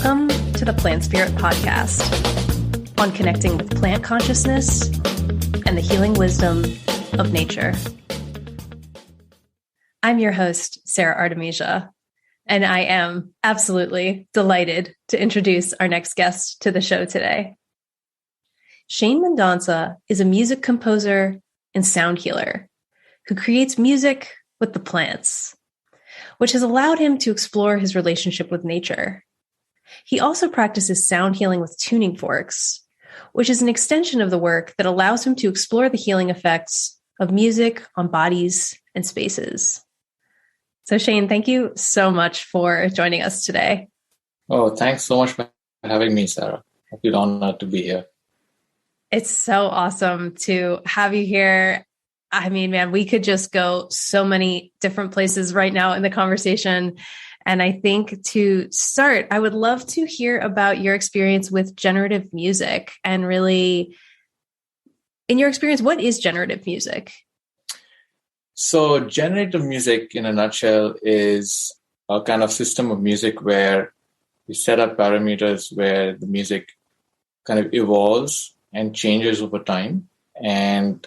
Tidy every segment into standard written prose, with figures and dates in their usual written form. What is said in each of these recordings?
Welcome to the Plant Spirit Podcast on connecting with plant consciousness and the healing wisdom of nature. I'm your host, Sarah Artemisia, and I am absolutely delighted to introduce our next guest to the show today. Shane Mendonsa is a music composer and sound healer who creates music with the plants, which has allowed him to explore his relationship with nature. He also practices sound healing with tuning forks, which is an extension of the work that allows him to explore the healing effects of music on bodies and spaces. So Shane, thank you so much for joining us today. Oh, thanks so much for having me, Sarah. I feel honored to be here. It's so awesome to have you here. I mean, man, we could just go so many different places right now in the conversation. And I think to start, I would love to hear about your experience with generative music and really, in your experience, what is generative music? So generative music in a nutshell is a kind of system of music where we set up parameters where the music kind of evolves and changes over time. And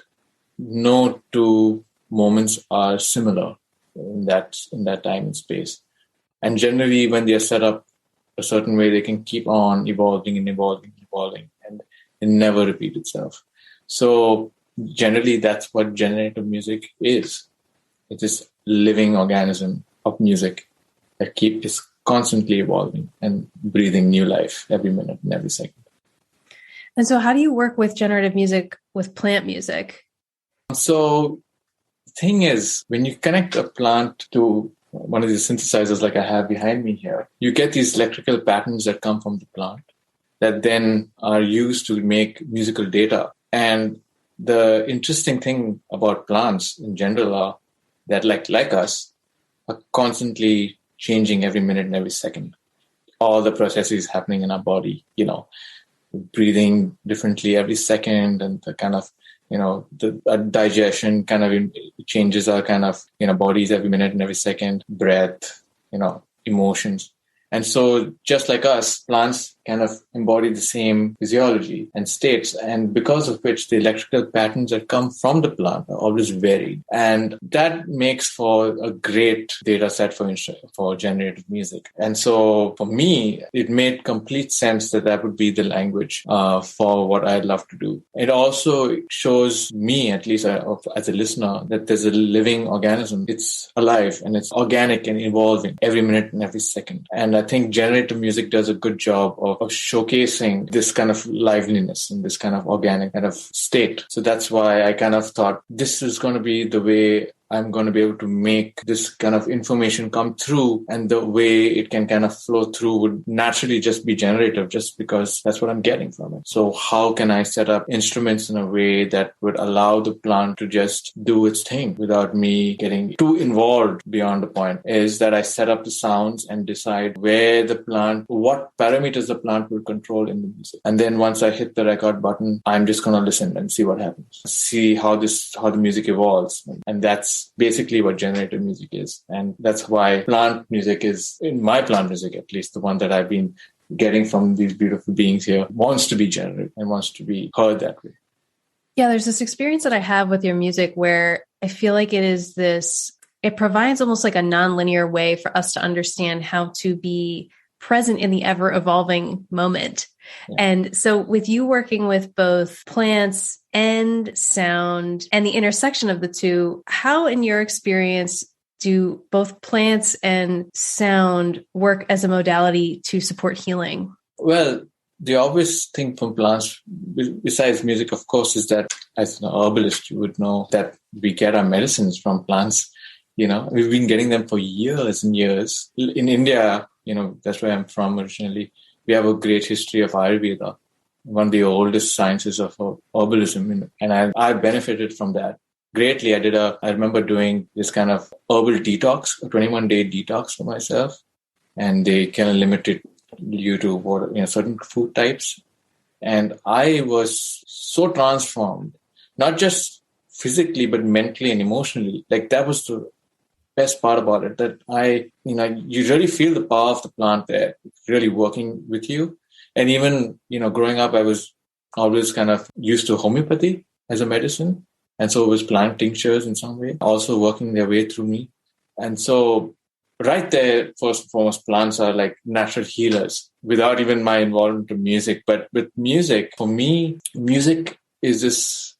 no two moments are similar in that time and space. And generally, when they are set up a certain way, they can keep on evolving, and it never repeat itself. So generally, that's what generative music is. It is living organism of music that is constantly evolving and breathing new life every minute and every second. And so how do you work with generative music with plant music? So the thing is, when you connect a plant to one of these synthesizers like I have behind me here, you get these electrical patterns that come from the plant that then are used to make musical data. And the interesting thing about plants in general are that like us are constantly changing every minute and every second. All the processes happening in our body, breathing differently every second, and the kind of the digestion kind of changes our kind of, bodies every minute and every second, breath, emotions. And so just like us, plants kind of embody the same physiology and states. And because of which the electrical patterns that come from the plant are always varied. And that makes for a great data set for generative music. And so for me, it made complete sense that would be the language for what I'd love to do. It also shows me, at least as a listener, that there's a living organism. It's alive and it's organic and evolving every minute and every second. And I think generative music does a good job of showcasing this kind of liveliness and this kind of organic kind of state. So that's why I kind of thought this is going to be the way I'm going to be able to make this kind of information come through, and the way it can kind of flow through would naturally just be generative, just because that's what I'm getting from it. So how can I set up instruments in a way that would allow the plant to just do its thing without me getting too involved beyond the point? Is that I set up the sounds and decide what parameters the plant will control in the music. And then once I hit the record button, I'm just going to listen and see what happens. See how the music evolves. And that's basically what generative music is. And that's why plant music is, in my plant music at least, the one that I've been getting from these beautiful beings here, wants to be generative and wants to be heard that way. Yeah, there's this experience that I have with your music where I feel like it provides almost like a nonlinear way for us to understand how to be present in the ever evolving moment. Yeah. And so with you working with both plants and sound and the intersection of the two, how in your experience do both plants and sound work as a modality to support healing? Well, the obvious thing from plants, besides music, of course, is that as an herbalist, you would know that we get our medicines from plants. We've been getting them for years and years. In India, that's where I'm from originally. We have a great history of Ayurveda, one of the oldest sciences of herbalism. And I benefited from that greatly. I remember doing this kind of herbal detox, a 21-day detox for myself. And they kind of limited you to certain food types. And I was so transformed, not just physically, but mentally and emotionally. Like that was best part about it, that you really feel the power of the plant there, really working with you. And even, growing up, I was always kind of used to homeopathy as a medicine. And so it was plant tinctures in some way, also working their way through me. And so right there, first and foremost, plants are like natural healers without even my involvement in music. But with music, for me, music is this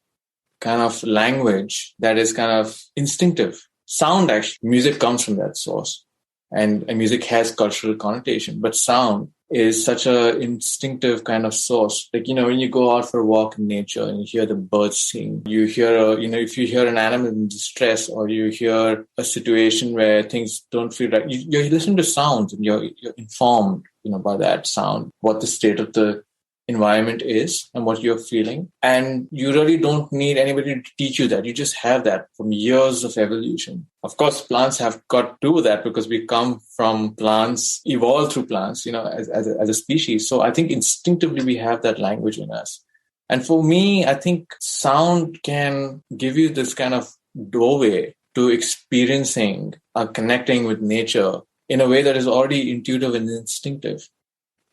kind of language that is kind of instinctive. Sound, actually, music comes from that source. And music has cultural connotation, but sound is such a instinctive kind of source. Like, when you go out for a walk in nature and you hear the birds sing, you hear, if you hear an animal in distress, or you hear a situation where things don't feel right, you listen to sounds and you're informed, by that sound, what the state of the environment is and what you're feeling. And you really don't need anybody to teach you that. You just have that from years of evolution. Of course, plants have got to do that because we come from plants, evolved through plants, as a species. So I think instinctively we have that language in us. And for me, I think sound can give you this kind of doorway to experiencing or connecting with nature in a way that is already intuitive and instinctive,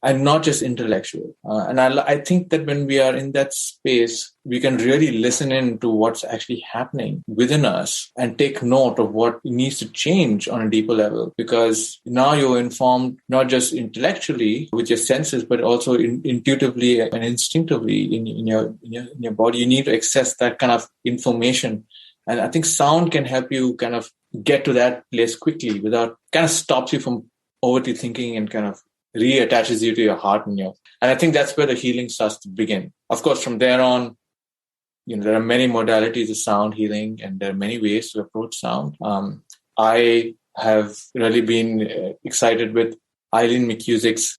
and not just intellectual. And I think that when we are in that space, we can really listen in to what's actually happening within us and take note of what needs to change on a deeper level. Because now you're informed, not just intellectually with your senses, but also intuitively and instinctively in your body. You need to access that kind of information. And I think sound can help you kind of get to that place quickly without kind of stops you from overly thinking and kind of reattaches you to your heart and I think that's where the healing starts to begin. Of course, from there on, there are many modalities of sound healing, and there are many ways to approach sound. I have really been excited with Eileen McCusick's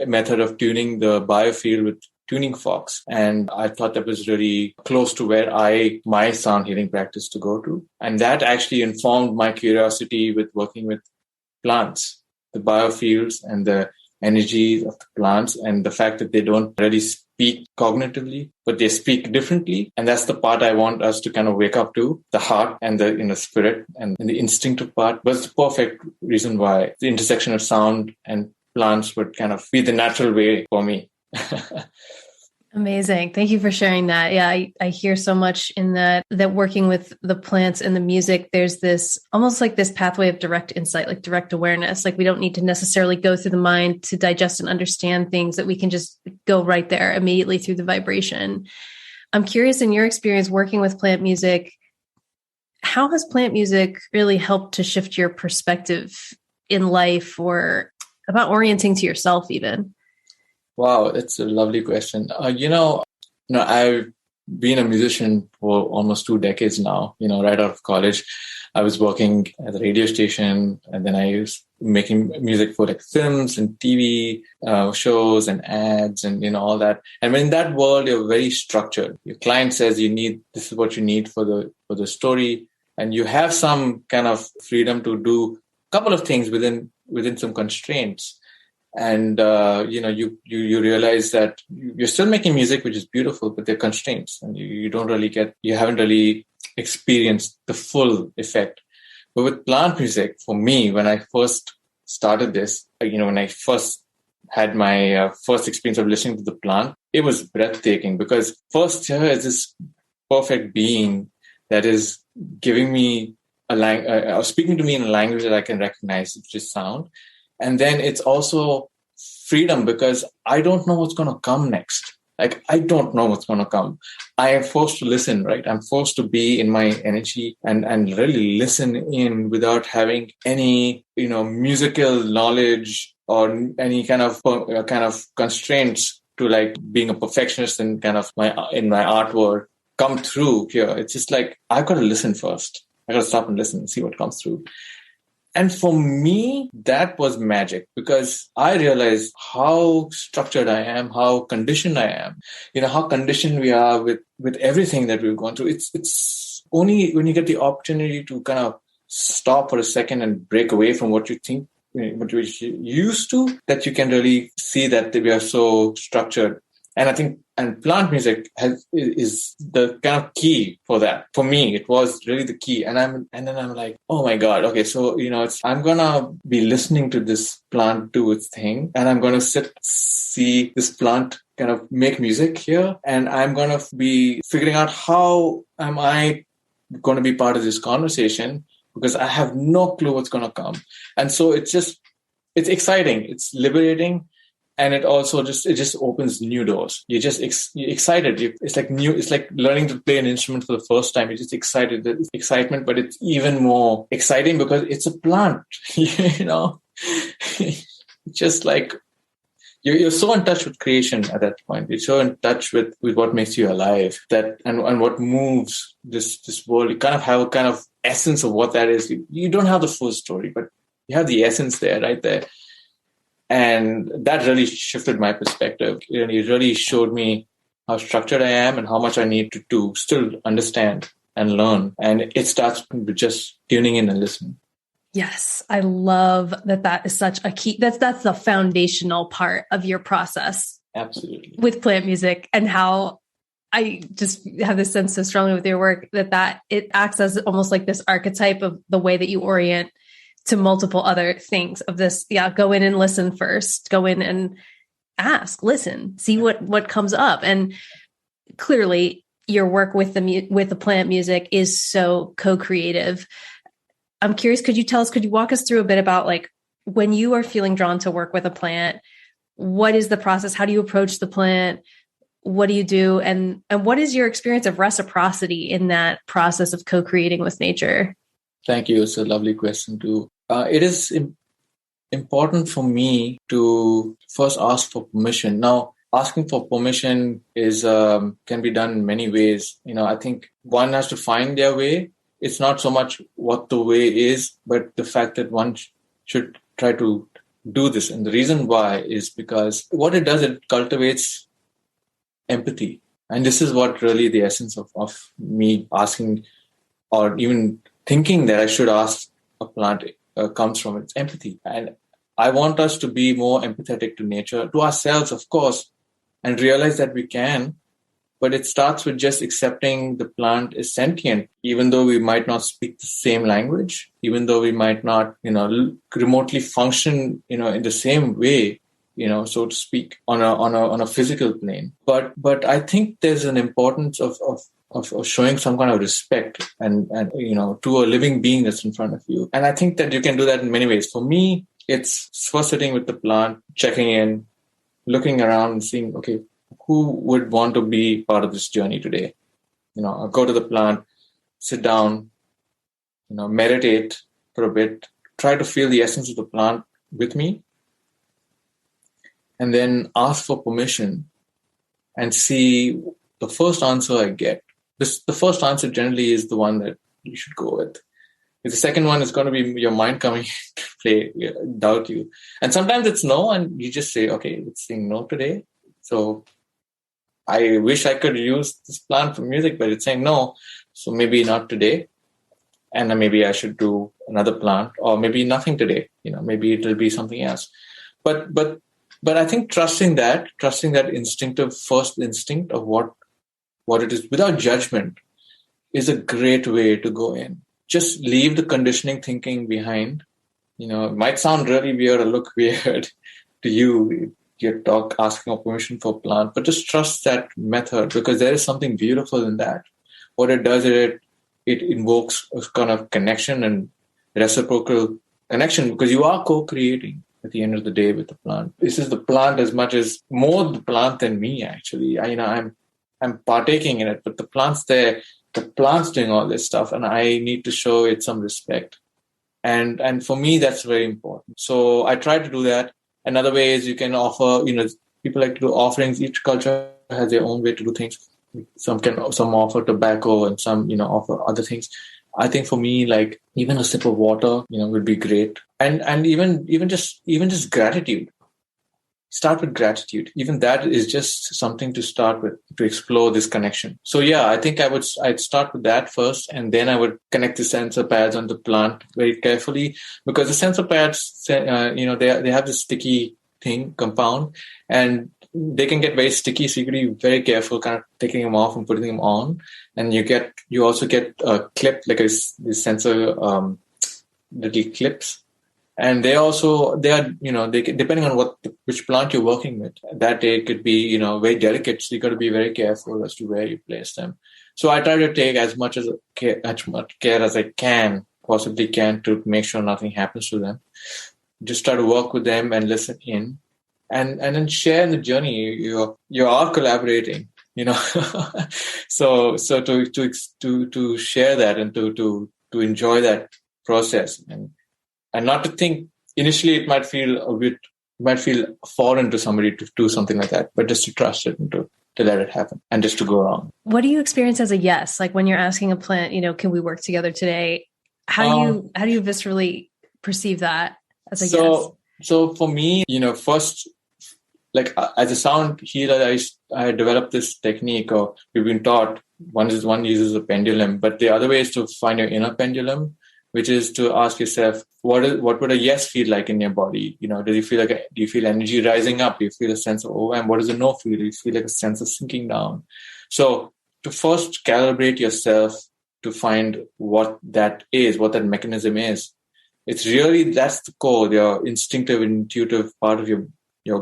method of tuning the biofield with tuning forks, and I thought that was really close to where my sound healing practice to go to, and that actually informed my curiosity with working with plants, the biofields and the energy of the plants, and the fact that they don't really speak cognitively, but they speak differently. And that's the part I want us to kind of wake up to, the heart and the spirit and the instinctive part. But it's the perfect reason why the intersection of sound and plants would kind of be the natural way for me. Amazing. Thank you for sharing that. Yeah, I hear so much in that working with the plants and the music, there's this almost like this pathway of direct insight, like direct awareness. Like we don't need to necessarily go through the mind to digest and understand things, that we can just go right there immediately through the vibration. I'm curious, in your experience working with plant music, how has plant music really helped to shift your perspective in life or about orienting to yourself even? Wow, that's a lovely question. I've been a musician for almost 2 decades now. Right out of college, I was working at a radio station, and then I was making music for like films and TV shows and ads and all that. And in that world, you're very structured. Your client says this is what you need for the story, and you have some kind of freedom to do a couple of things within some constraints. And, you realize that you're still making music, which is beautiful, but there are constraints, and you haven't really experienced the full effect. But with plant music, for me, when I first started this, when I first had my first experience of listening to the plant, it was breathtaking, because first here is this perfect being that is giving me speaking to me in a language that I can recognize, which is sound. And then it's also freedom, because I don't know what's going to come next. Like, I don't know what's going to come. I am forced to listen, right? I'm forced to be in my energy and really listen in without having any, musical knowledge or any kind of constraints to like being a perfectionist and kind of my artwork come through here. It's just like, I've got to listen first. I got to stop and listen and see what comes through. And for me, that was magic, because I realized how structured I am, how conditioned I am, how conditioned we are with everything that we've gone through. It's only when you get the opportunity to kind of stop for a second and break away from what you think, what you're used to, that you can really see that we are so structured. And I think And plant music is the kind of key for that. For me, it was really the key. And then I'm like, oh my God. Okay. So, I'm going to be listening to this plant do its thing, and I'm going to see this plant kind of make music here. And I'm going to be figuring out how am I going to be part of this conversation, because I have no clue what's going to come. And so it's exciting. It's liberating. And it also just opens new doors. You're just excited. It's like new. It's like learning to play an instrument for the first time. You're just excited. It's excitement, but it's even more exciting because it's a plant. Just like you're so in touch with creation at that point. You're so in touch with what makes you alive. And what moves this world. You kind of have a kind of essence of what that is. You don't have the full story, but you have the essence there, right there. And that really shifted my perspective. It really showed me how structured I am and how much I need to still understand and learn. And it starts with just tuning in and listening. Yes, I love that is such a key. That's the foundational part of your process. Absolutely. With plant music, and how I just have this sense so strongly with your work that it acts as almost like this archetype of the way that you orient to multiple other things of this. Yeah. Go in and listen first, go in and ask, listen, see what comes up. And clearly your work with the plant music is so co-creative. I'm curious, could you walk us through a bit about like when you are feeling drawn to work with a plant, what is the process? How do you approach the plant? What do you do? And what is your experience of reciprocity in that process of co-creating with nature? Thank you. It's a lovely question too. It is important for me to first ask for permission. Now, asking for permission can be done in many ways. I think one has to find their way. It's not so much what the way is, but the fact that one should try to do this. And the reason why is because what it does, it cultivates empathy. And this is what really the essence of me asking, or even thinking that I should ask a plant comes from. It's empathy. And I want us to be more empathetic to nature, to ourselves, of course, and realize that we can. But it starts with just accepting the plant is sentient, even though we might not speak the same language, even though we might not, remotely function, in the same way, so to speak, on a physical plane. But I think there's an importance of showing some kind of respect and to a living being that's in front of you. And I think that you can do that in many ways. For me, it's first sitting with the plant, checking in, looking around and seeing, okay, who would want to be part of this journey today? I'll go to the plant, sit down, meditate for a bit, try to feel the essence of the plant with me, and then ask for permission and see the first answer I get. The first answer generally is the one that you should go with. The second one is going to be your mind coming to play, doubt you. And sometimes it's no, and you just say, okay, it's saying no today. So I wish I could use this plant for music, but it's saying no. So maybe not today. And then maybe I should do another plant, or maybe nothing today. Maybe it'll be something else. But I think trusting that instinctive first instinct of what it is without judgment is a great way to go in. Just leave the conditioning thinking behind. It might sound really weird or look weird to you, your talk asking for permission for a plant, but just trust that method, because there is something beautiful in that. What it does is it invokes a kind of connection and reciprocal connection, because you are co-creating at the end of the day with the plant. This is the plant as much as more the plant than me, actually. I'm partaking in it, but the plant's there. The plant's doing all this stuff, and I need to show it some respect. And for me, that's very important. So I try to do that. Another way is you can offer, people like to do offerings. Each culture has their own way to do things. Some offer tobacco, and some, offer other things. I think for me, like even a sip of water, would be great. And even just gratitude. Start with gratitude. Even that is just something to start with, to explore this connection. So yeah, I think I'd start with that first, and then I would connect the sensor pads on the plant very carefully, because the sensor pads, they have this sticky compound, and they can get very sticky. So you got to be very careful, kind of taking them off and putting them on. And you also get a clip, like this sensor, little clips. And they are, depending on which plant you're working with, that day it could be, very delicate. So you got to be very careful as to where you place them. So I try to take as much care as I possibly can to make sure nothing happens to them. Just try to work with them and listen in, and then share in the journey. You are collaborating, so to share that and to enjoy that process, and not to think initially it might feel foreign to somebody to do something like that, but just to trust it and to let it happen and just to go wrong. What do you experience as a yes? Like when you're asking a plant, can we work together today? How do you viscerally perceive that as a yes? So for me, first, like as a sound healer, I developed this technique, or we've been taught. One uses a pendulum, but the other way is to find your inner pendulum, which is to ask yourself, what would a yes feel like in your body? Do you feel energy rising up? Do you feel a sense of overwhelm? What does a no feel? Do you feel like a sense of sinking down? So to first calibrate yourself to find what that is, what that mechanism is. It's really, that's the core, your instinctive, intuitive part of your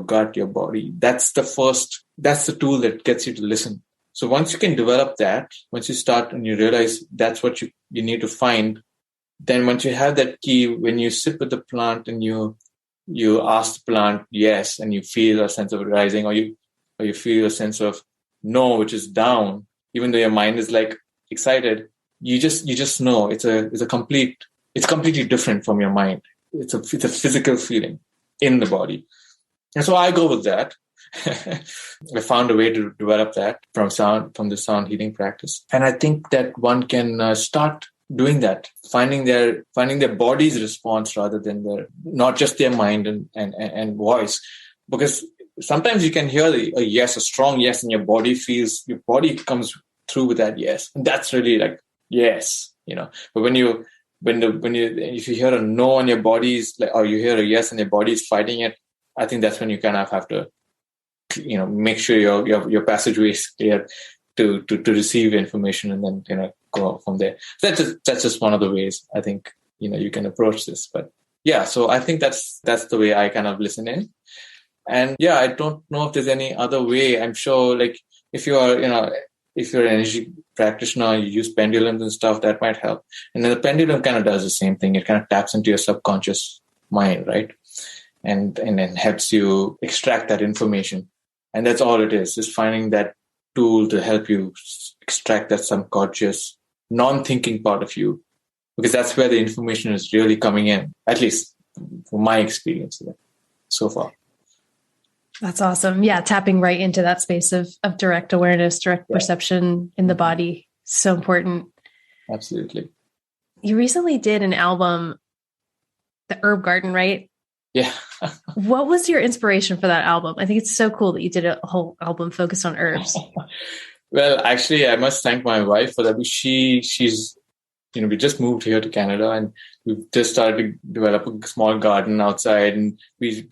gut, your body. That's the tool that gets you to listen. So once you can develop that, once you start and you realize that's what you need to find, then once you have that key, when you sit with the plant and you ask the plant yes, and you feel a sense of rising, or you feel a sense of no, which is down, even though your mind is like excited, you just know it's completely different from your mind. It's a physical feeling in the body. And so I go with that. I found a way to develop that from the sound healing practice. And I think that one can start doing that, finding their body's response rather than not just their mind and voice. Because sometimes you can hear a strong yes, and your body comes through with that yes. And that's really like, yes, but if you hear a no on your body's like, or you hear a yes and your body's fighting it, I think that's when you kind of have to, make sure your passageway is clear to receive information, and then, go from there. So that's just one of the ways I think, you can approach this. But yeah, so I think that's the way I kind of listen in. And yeah, I don't know if there's any other way. I'm sure, like, if you're an energy practitioner, you use pendulums and stuff, that might help. And then the pendulum kind of does the same thing. It kind of taps into your subconscious mind, right? And then helps you extract that information. And that's all it is, just finding that tool to help you extract that subconscious, non-thinking part of you, because that's where the information is really coming in, at least from my experience so far. That's awesome. Yeah, tapping right into that space of direct awareness, direct perception in the body. So important. Absolutely. You recently did an album, The Herb Garden, right? Yeah. What was your inspiration for that album? I think it's so cool that you did a whole album focused on herbs. Well, actually, I must thank my wife for that. She's, we just moved here to Canada, and we've just started to develop a small garden outside, and the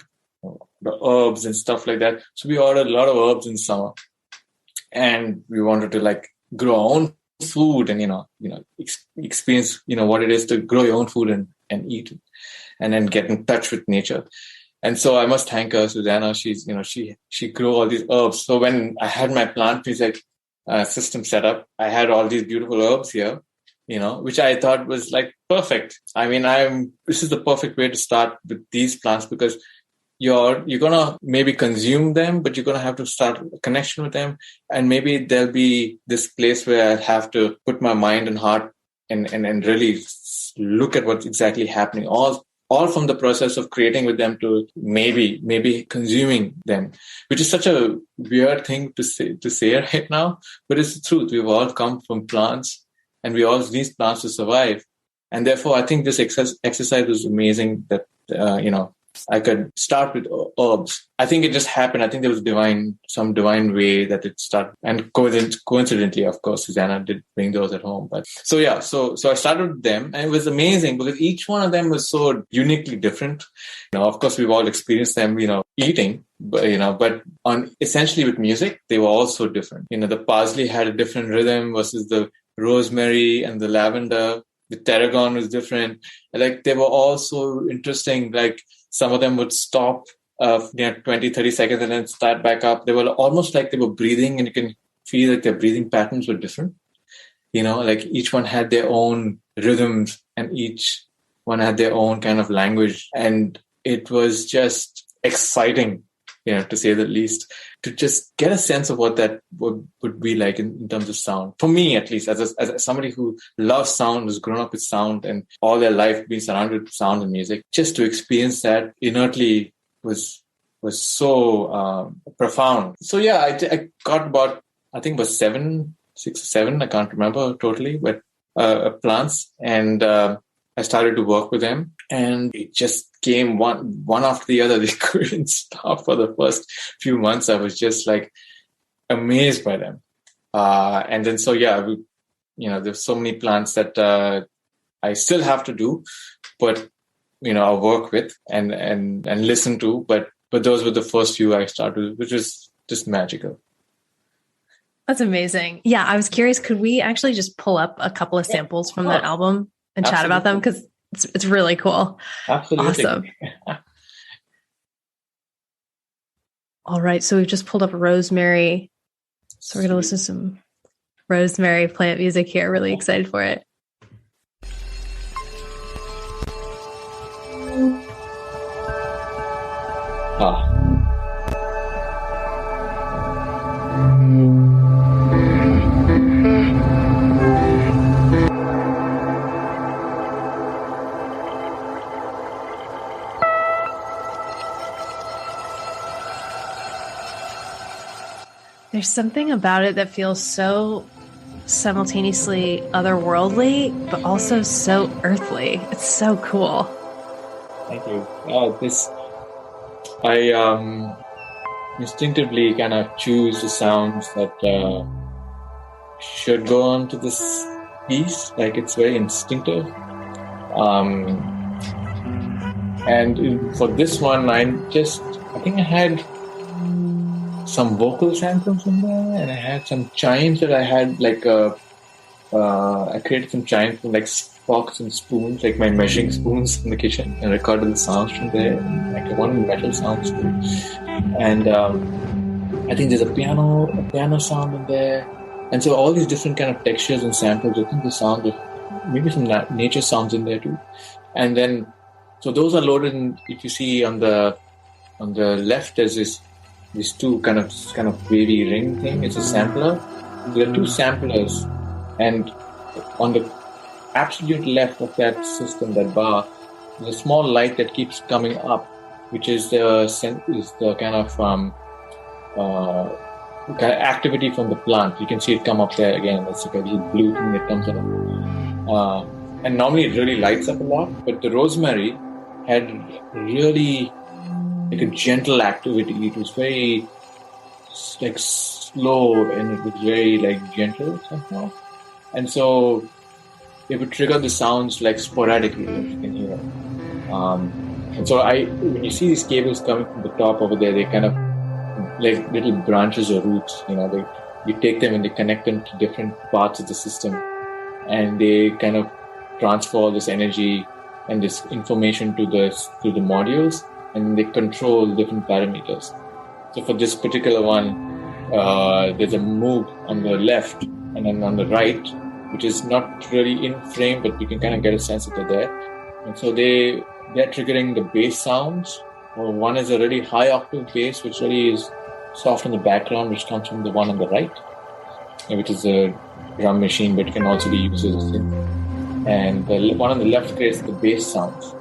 herbs and stuff like that. So we ordered a lot of herbs in summer, and we wanted to grow our own food and, experience, what it is to grow your own food and eat it, and then get in touch with nature. And so I must thank her, Susanna. She's, she grew all these herbs. So when I had my plant system set up, I had all these beautiful herbs here, which I thought was perfect. I mean, this is the perfect way to start with these plants, because you're going to maybe consume them, but you're going to have to start a connection with them. And maybe there'll be this place where I'll have to put my mind and heart and really look at what's exactly happening, all from the process of creating with them to maybe consuming them, which is such a weird thing to say right now, but it's the truth. We've all come from plants, and we all need plants to survive. And therefore, I think this exercise was amazing that, I could start with herbs. I think it just happened. I think there was some divine way that it started. And coincidentally, of course, Susanna did bring those at home. But so I started with them, and it was amazing because each one of them was so uniquely different. Of course, we've all experienced them, eating, but on essentially with music, they were all so different. The parsley had a different rhythm versus the rosemary and the lavender. The tarragon was different. Like, they were all so interesting. Like, some of them would stop 20, 30 seconds and then start back up. They were almost like they were breathing, and you can feel like their breathing patterns were different. Like each one had their own rhythms and each one had their own kind of language. And it was just exciting, to say the least, to just get a sense of what that would be like in terms of sound. For me, at least, as somebody who loves sound, has grown up with sound and all their life being surrounded with sound and music, just to experience that inertly was so profound. So yeah, I got about, I think it was 6 or 7, I can't remember totally, but plants, and I started to work with them, and it just came one after the other. They couldn't stop for the first few months. I was just like amazed by them. And then, so yeah, there's so many plants that I still have to do, but, I'll work with and listen to. But those were the first few I started, which was just magical. That's amazing. Yeah, I was curious, could we actually just pull up a couple of samples from that album and chat about them? Because it's really cool. Absolutely. Awesome. All right. So we've just pulled up Rosemary. So we're going to listen to some Rosemary plant music here. Really excited for it. There's something about it that feels so simultaneously otherworldly, but also so earthly. It's so cool. Thank you. I instinctively kind of choose the sounds that should go on to this piece. Like, it's very instinctive. And for this one, I think I had some vocal samples in there, and I had some chimes that I had, like I created some chimes from like forks and spoons, like my measuring spoons in the kitchen, and recorded the sounds from there, like one metal sounds too. And I think there's a piano sound in there, and so all these different kind of textures and samples. I think the sound of maybe some nature sounds in there too. And then, so those are loaded in. If you see on the left, there's these two kind of wavy ring thing. It's a sampler. There are two samplers, and on the absolute left of that system, that bar, there's a small light that keeps coming up, which is the kind of activity from the plant. You can see it come up there again. It's like a little blue thing that comes up. And normally it really lights up a lot, but the rosemary had really like a gentle activity. It was very like slow, and it was very like gentle somehow. And so it would trigger the sounds like sporadically, if you can hear. And so when you see these cables coming from the top over there, they kind of like little branches or roots. You take them and they connect them to different parts of the system, and they kind of transfer all this energy and this information to the modules, and they control different parameters. So for this particular one, there's a moog on the left, and then on the right, which is not really in frame, but you can kind of get a sense that they're there. And so they're triggering the bass sounds. One is a really high octave bass, which really is soft in the background, which comes from the one on the right, which is a drum machine, but can also be used as a synth. And the one on the left creates the bass sounds.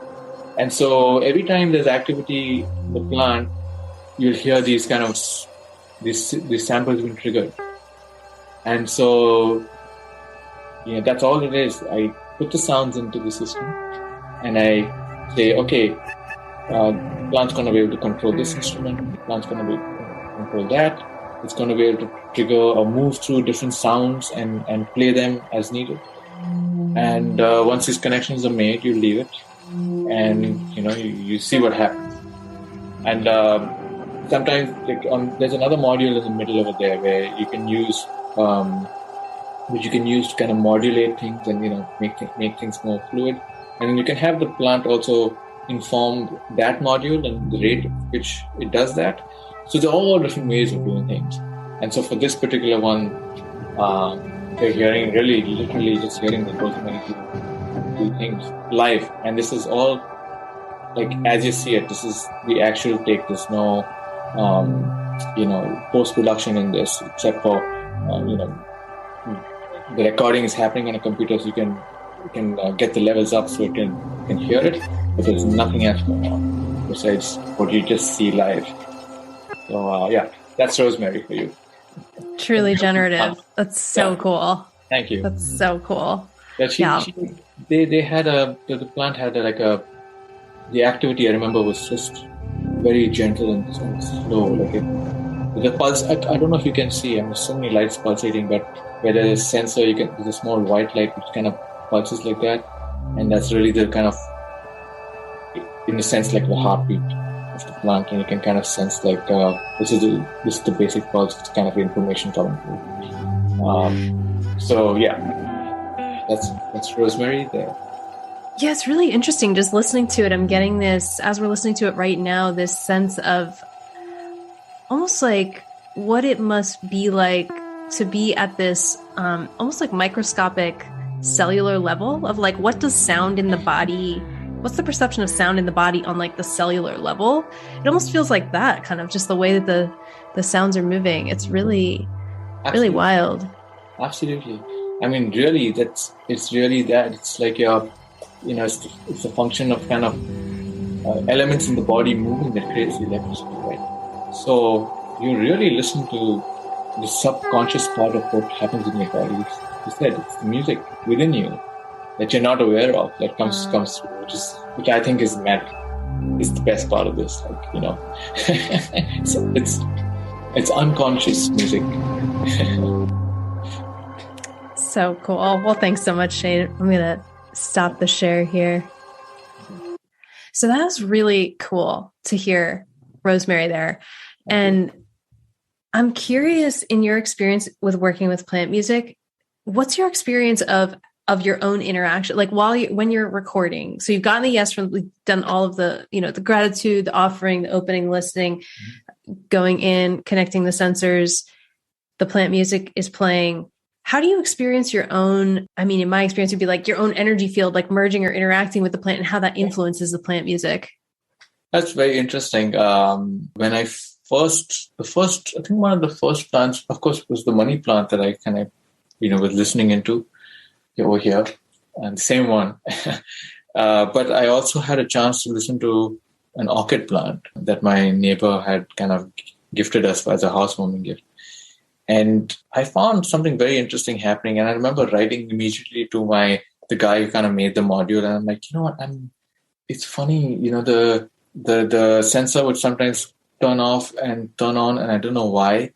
And so every time there's activity in the plant, you'll hear these kind of these samples being triggered. And so that's all it is. I put the sounds into the system, and I say, okay, plant's going to be able to control this instrument, the plant's going to be able to control that. It's going to be able to trigger or move through different sounds and play them as needed. And once these connections are made, you leave it, and you see what happens. And sometimes there's another module in the middle over there where you can use which you can use to kind of modulate things and make things more fluid. And then you can have the plant also inform that module and the rate at which it does that. So there are all different ways of doing things. And so for this particular one, they're hearing literally just hearing the Rosemary do things live. And this is all like as you see it. This is the actual take. There's no post-production in this, except for the recording is happening on a computer, so you can get the levels up so you can hear it, but there's nothing else going on besides what you just see live. So that's Rosemary for you. Truly generative. That's so cool. Thank you. That's so cool. They had the plant had the activity I remember was just very gentle and slow. The pulse, I don't know if you can see, there's so many lights pulsating, but where there's a sensor, there's a small white light which kind of pulses like that. And that's really the kind of, in a sense, like the heartbeat of the plant. And you can kind of sense like, this is the basic pulse, it's kind of information coming through. That's Rosemary there. Yeah, it's really interesting just listening to it. I'm getting this, as we're listening to it right now, this sense of almost like what it must be like to be at this almost like microscopic cellular level of like, what does sound in the body, what's the perception of sound in the body on like the cellular level? It almost feels like that, kind of just the way that the sounds are moving. It's really, really wild. Absolutely. I mean, really, it's really that. It's like it's a function of kind of elements in the body moving that creates the electricity, right? So you really listen to the subconscious part of what happens in your body. You said it's the music within you that you're not aware of that comes through, which I think is the best part of this. So it's unconscious music. So cool. Well, thanks so much, Shane. I'm gonna stop the share here. So that was really cool to hear Rosemary there. And I'm curious, in your experience with working with plant music, what's your experience of your own interaction? Like when you're recording, so you've gotten the yes from, we've done all of the, the gratitude, the offering, the opening, listening, going in, connecting the sensors, the plant music is playing. How do you experience your own, in my experience, it'd be like your own energy field, like merging or interacting with the plant and how that influences the plant music? That's very interesting. When I I think one of the first plants, of course, was the money plant that I kind of, was listening into over here, and same one. But I also had a chance to listen to an orchid plant that my neighbor had kind of gifted us as a housewarming gift. And I found something very interesting happening. And I remember writing immediately to the guy who kind of made the module. And I'm like, it's funny, the sensor would sometimes turn off and turn on, and I don't know why.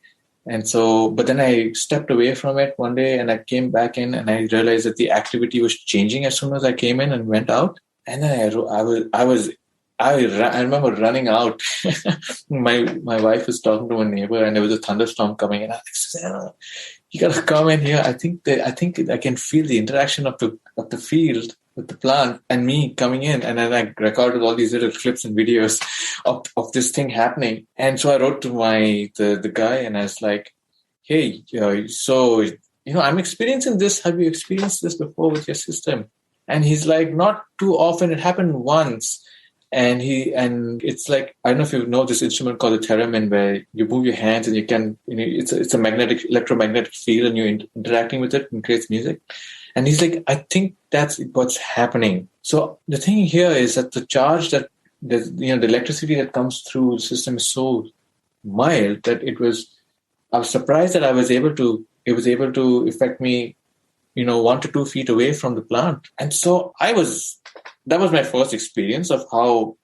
And so, but then I stepped away from it one day and I came back in and I realized that the activity was changing as soon as I came in and went out. And then I remember running out. My wife was talking to my neighbor, and there was a thunderstorm coming, and I said, Sarah, "You gotta come in here." I think I can feel the interaction of the field with the plant and me coming in, and then I recorded all these little clips and videos of this thing happening. And so I wrote to the guy, and I was like, "Hey, I'm experiencing this. Have you experienced this before with your system?" And he's like, "Not too often. It happened once." And it's like, I don't know if you know this instrument called the theremin, where you move your hands and you can, it's a electromagnetic field, and you're interacting with it and creates music. And he's like, I think that's what's happening. So the thing here is that the charge the electricity that comes through the system is so mild that I was surprised that it was able to affect me, 1 to 2 feet away from the plant. And so that was my first experience of how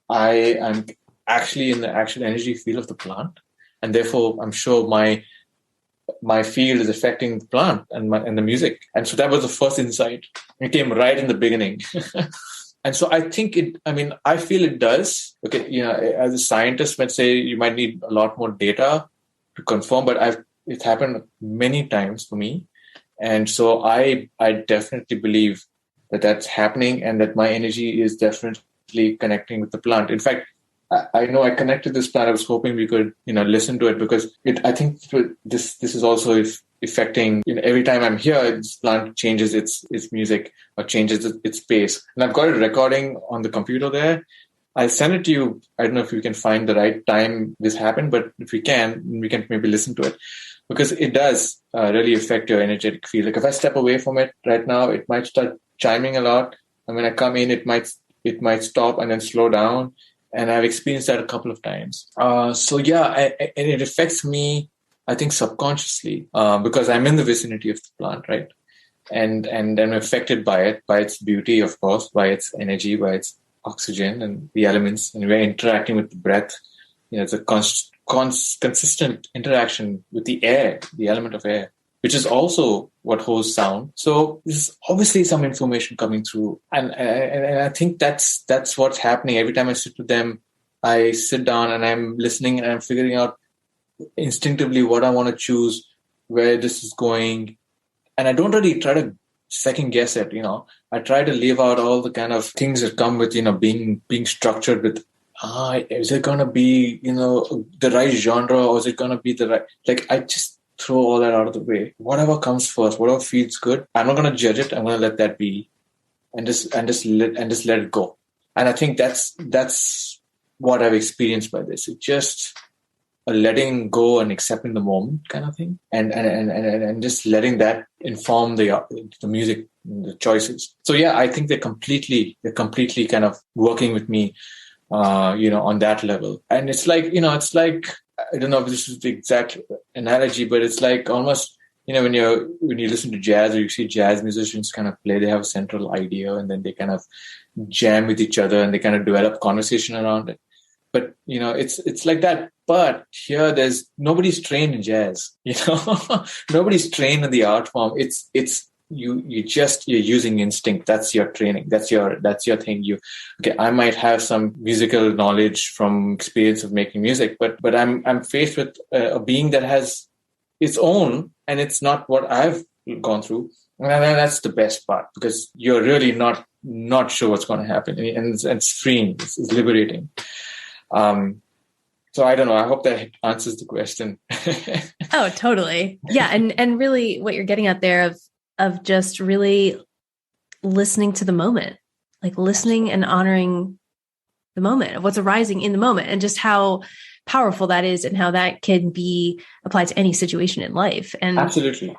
I am actually in the actual energy field of the plant, and therefore I'm sure my field is affecting the plant and the music. And so that was the first insight. It came right in the beginning. And so I think I feel it does. Okay, as a scientist, let's say you might need a lot more data to confirm, but it's happened many times for me. And so I definitely believe that that's happening and that my energy is definitely connecting with the plant. In fact, I know I connected this plant. I was hoping we could, listen to it because I think this is also affecting, every time I'm here, this plant changes its music or changes its pace. And I've got a recording on the computer there. I'll send it to you. I don't know if we can find the right time this happened, but if we can maybe listen to it because it does really affect your energetic field. Like if I step away from it right now, it might start chiming a lot. And when I come in, it might stop and then slow down. And I've experienced that a couple of times. And it affects me, I think, subconsciously because I'm in the vicinity of the plant, right? And I'm affected by it, by its beauty, of course, by its energy, by its oxygen and the elements. And we're interacting with the breath. It's a consistent interaction with the air, the element of air, which is also what holds sound. So there's obviously some information coming through. And I think that's what's happening. Every time I sit with them, I sit down and I'm listening and I'm figuring out instinctively what I want to choose, where this is going. And I don't really try to second guess it, I try to leave out all the kind of things that come with, being structured with, is it going to be, the right genre or is it going to be the right, I just throw all that out of the way. Whatever comes first, whatever feels good, I'm not going to judge it. I'm going to let that be and just let it go. And I think that's what I've experienced by this. It's just a letting go and accepting the moment kind of thing, and just letting that inform the music, the choices. So yeah, I think they're completely kind of working with me, on that level. And it's like, I don't know if this is the exact analogy, but it's like almost, when you listen to jazz or you see jazz musicians kind of play, they have a central idea and then they kind of jam with each other and they kind of develop conversation around it. But, it's like that. But here nobody's trained in jazz, nobody's trained in the art form. You're using instinct. That's your training. That's your thing. I might have some musical knowledge from experience of making music, but I'm faced with a being that has its own, and it's not what I've gone through. And that's the best part because you're really not sure what's going to happen, and it's freeing. It's liberating. So I don't know. I hope that answers the question. Oh, totally. Yeah. And really what you're getting at there of just really listening to the moment, like listening and honoring the moment of what's arising in the moment and just how powerful that is and how that can be applied to any situation in life. And absolutely.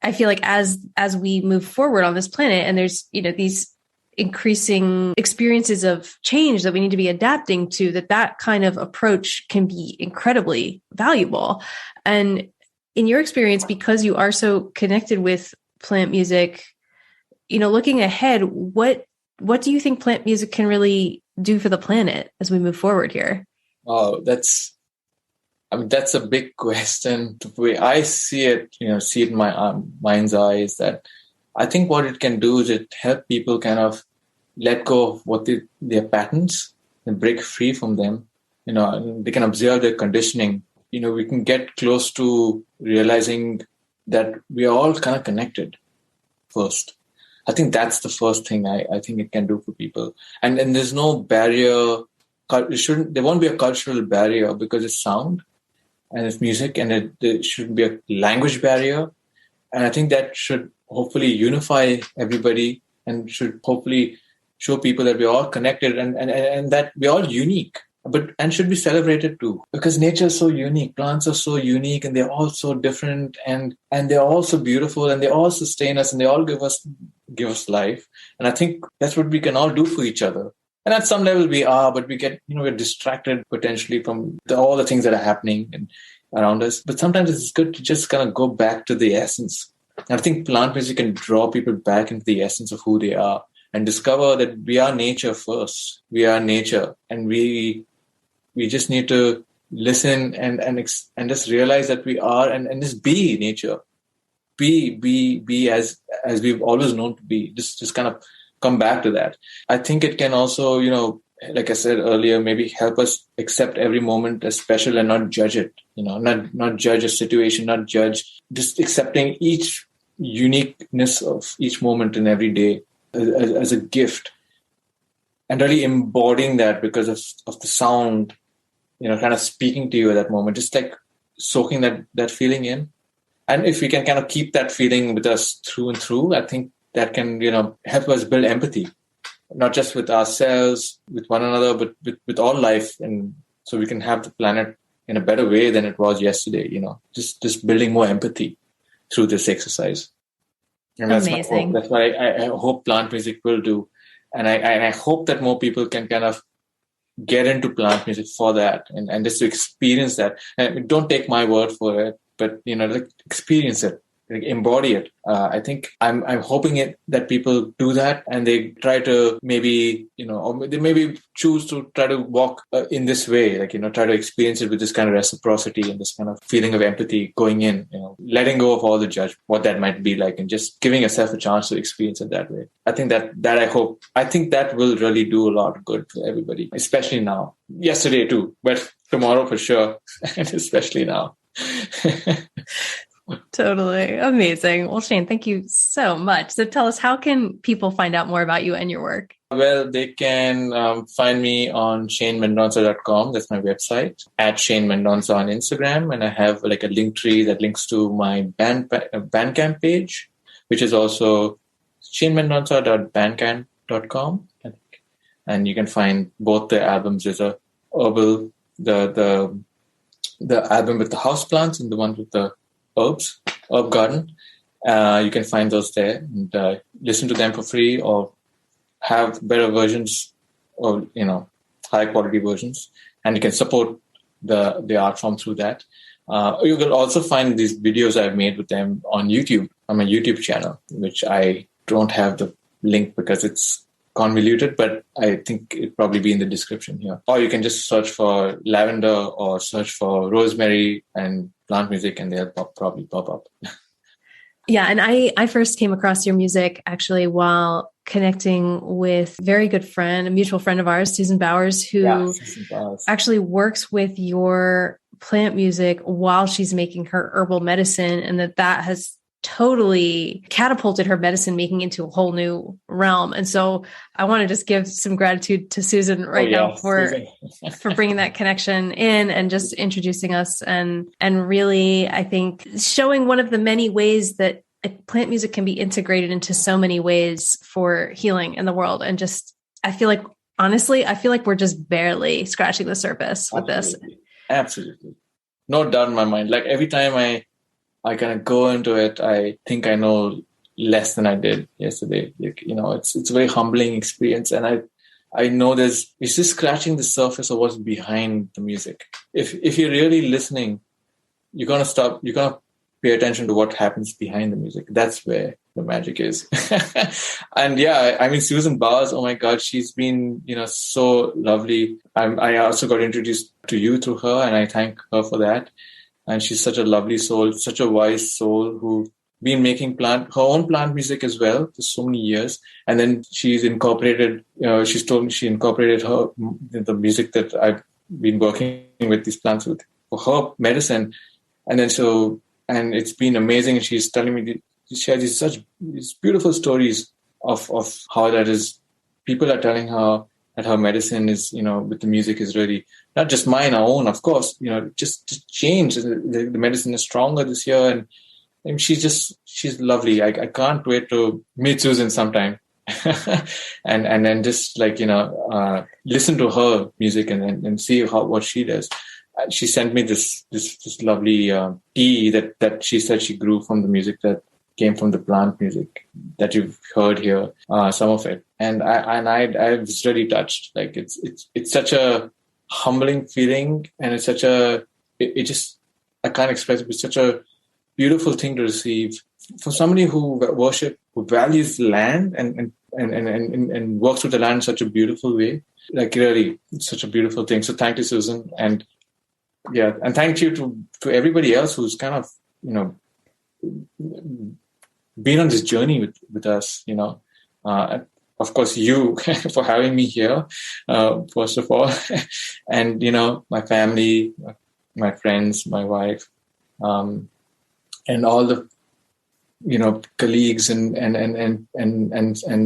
I feel like as we move forward on this planet and there's, these increasing experiences of change that we need to be adapting to, that kind of approach can be incredibly valuable. And in your experience, because you are so connected with plant music, looking ahead, what do you think plant music can really do for the planet as we move forward here? Oh, that's a big question. The way I see it, see it in my mind's eye is that I think what it can do is it help people kind of let go of what their patterns and break free from them. They can observe their conditioning. We can get close to realizing that we are all kind of connected first. I think that's the first thing I think it can do for people. And there's no barrier. There won't be a cultural barrier because it's sound and it's music, and there shouldn't be a language barrier. And I think that should hopefully unify everybody and should hopefully show people that we're all connected and that we're all unique, and should be celebrated too. Because nature is so unique. Plants are so unique and they're all so different and they're all so beautiful and they all sustain us and they all give us life. And I think that's what we can all do for each other. And at some level we are, but we get, we're distracted potentially from all the things that are happening around us. But sometimes it's good to just kind of go back to the essence. And I think plant music can draw people back into the essence of who they are. and discover that we are nature first. We are nature, and we just need to listen and just realize that we are, and just be nature. Be as we've always known to be. Just kind of come back to that. I think it can also, like I said earlier, maybe help us accept every moment as special and not judge it. Not judge a situation, not judge, just accepting each uniqueness of each moment in every day as a gift, and really embodying that because of the sound, kind of speaking to you at that moment, just like soaking that feeling in. And if we can kind of keep that feeling with us through and through, I think that can, help us build empathy, not just with ourselves, with one another, but with all life. And so we can have the planet in a better way than it was yesterday, just building more empathy through this exercise. And that's amazing. That's what I hope plant music will do. And I hope that more people can kind of get into plant music for that and just to experience that. And don't take my word for it, but experience it, embody it. I think I'm hoping that people do that, and they try to maybe or they maybe choose to try to walk in this way, try to experience it with this kind of reciprocity and this kind of feeling of empathy going in, letting go of all the judgment, what that might be like, and just giving yourself a chance to experience it that way. I think that I think that will really do a lot of good for everybody, especially now. Yesterday too, but tomorrow for sure, and especially now. Totally. Amazing. Well, Shane, thank you so much. So tell us, how can people find out more about you and your work? Well, they can find me on shanemendonsa.com. That's my website. At Shane Mendonsa on Instagram. And I have like a link tree that links to my Bandcamp page, which is also shanemendonsa.bandcamp.com. And you can find both the albums. There's a herbal, the album with the houseplants and the one with the herb garden. You can find those there and listen to them for free, or have better versions, or high quality versions, and you can support the art form through that. You will also find these videos I've made with them on YouTube, on my YouTube channel, which I don't have the link because it's convoluted, but I think it'd probably be in the description here. Or you can just search for lavender or search for rosemary and plant music, and they'll probably pop up. Yeah. And I first came across your music actually while connecting with a very good friend, a mutual friend of ours, Susan Bowers, who actually works with your plant music while she's making her herbal medicine, and that has totally catapulted her medicine making into a whole new realm. And so I want to just give some gratitude to Susan now for bringing that connection in and just introducing us and really, I think, showing one of the many ways that plant music can be integrated into so many ways for healing in the world. And just, I feel like we're just barely scratching the surface with this. Absolutely. No doubt in my mind. Like every time I kind of go into it, I think I know less than I did yesterday. It's a very humbling experience. And I know it's just scratching the surface of what's behind the music. If you're really listening, you're going to pay attention to what happens behind the music. That's where the magic is. And Susan Bowers, oh my God, she's been, so lovely. I also got introduced to you through her, and I thank her for that. And she's such a lovely soul, such a wise soul who been making her own plant music as well for so many years. And then she's incorporated, she's told me she incorporated the music that I've been working with these plants with for her medicine. And it's been amazing. And she's telling me, she shares these beautiful stories of how that is. People are telling her that her medicine is, with the music is really not just mine, our own, of course, just change. The medicine is stronger this year. And she's lovely. I can't wait to meet Susan sometime. and then just listen to her music and see what she does. She sent me this lovely tea that she said she grew from the music that came from the plant music that you've heard here, some of it. And I was really touched. Like it's such a humbling feeling, and it's such I can't express it. It's such a beautiful thing to receive for somebody who values land and and works with the land in such a beautiful way. Like really, it's such a beautiful thing. So thank you, Susan, and thank you to everybody else who's kind of been on this journey with us. Of course, you for having me here, first of all, and my family, my friends, my wife, and all the colleagues and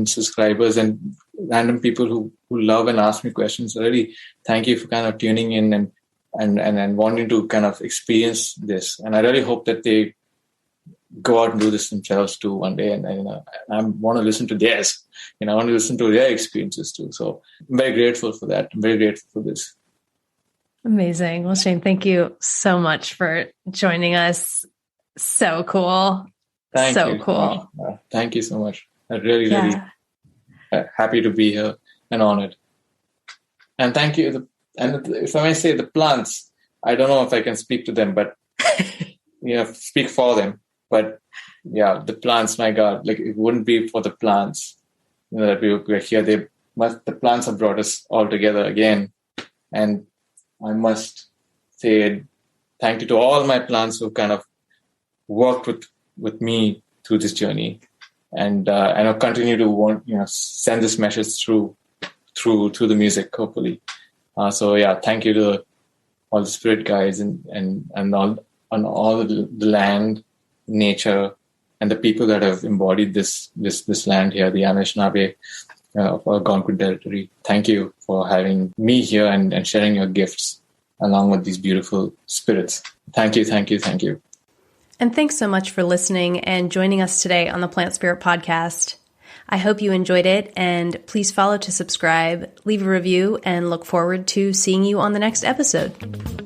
subscribers and random people who love and ask me questions. Really, thank you for kind of tuning in and wanting to kind of experience this. And I really hope that they go out and do this themselves too one day. And I want to listen to theirs. I want to listen to their experiences too. So I'm very grateful for that. I'm very grateful for this. Amazing. Well, Shane, thank you so much for joining us. So cool. Thank so you. Cool. Thank you so much. I'm really happy to be here and honored. And thank you. And if I may say, the plants, I don't know if I can speak to them, but speak for them. But the plants, my God, like it wouldn't be for the plants that we're here. The plants have brought us all together again. And I must say thank you to all my plants who kind of worked with me through this journey, and I'll continue to send this message through the music, hopefully. Thank you to all the spirit guides and all the land, nature, and the people that have embodied this land here, the Anishinaabe of our Algonquin territory. Thank you for having me here and sharing your gifts along with these beautiful spirits. Thank you, thank you, thank you. And thanks so much for listening and joining us today on the Plant Spirit Podcast. I hope you enjoyed it, and please follow to subscribe, leave a review, and look forward to seeing you on the next episode.